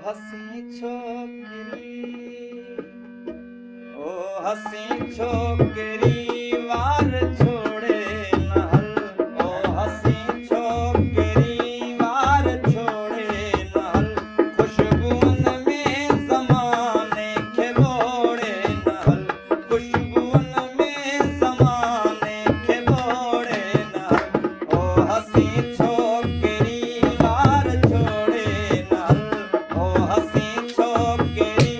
हसी छोकरी, ओ हसी छोकरी वार छोड़े न हल, ओ हसी छोकरी वार छोड़े न हल, खुशबून में ज़माने खे बोड़े न हल, खुशबून में ज़माने खे बोड़े न हल, ओ हसी छोकरी वार छोड़े न हल, ओ हसी छोकरी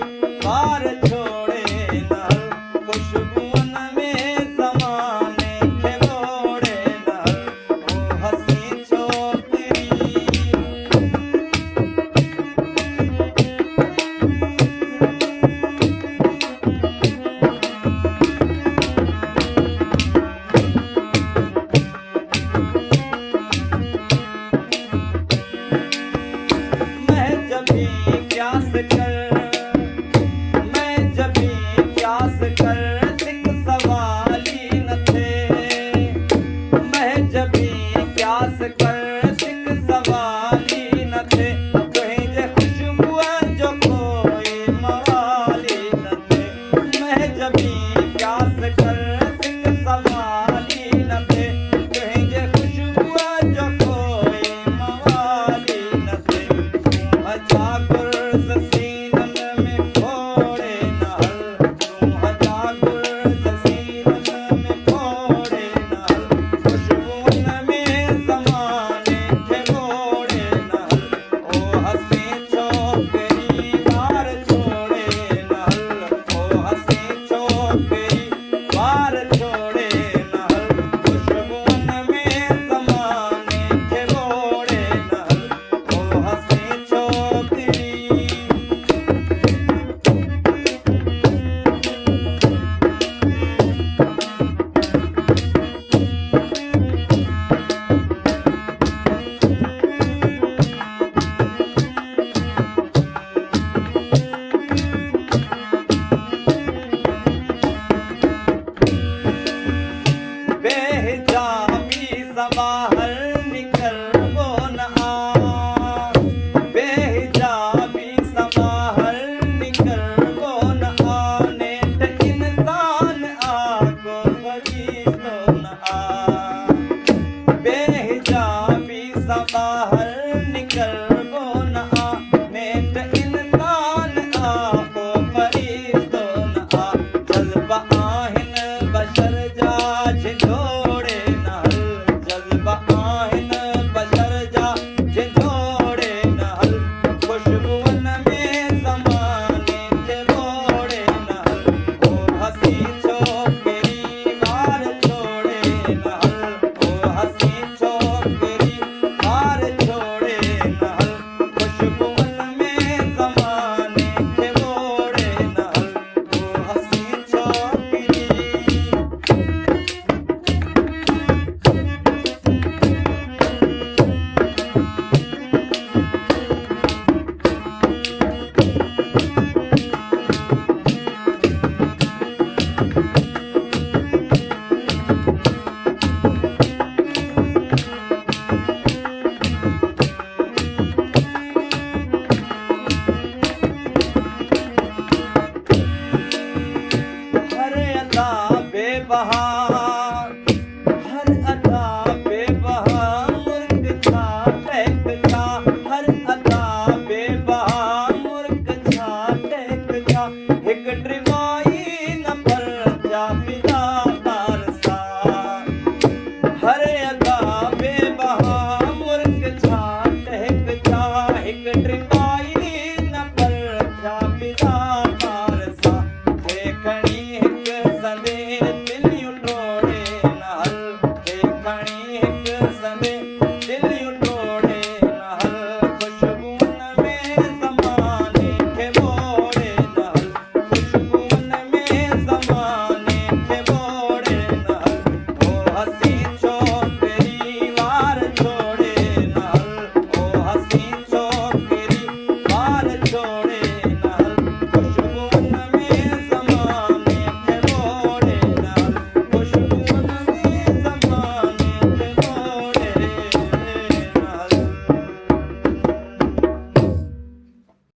वार छोड़े न हल, खुशबून में ज़माने खे बोड़े न हल, ओ हसी छोकरी। मैं जब भी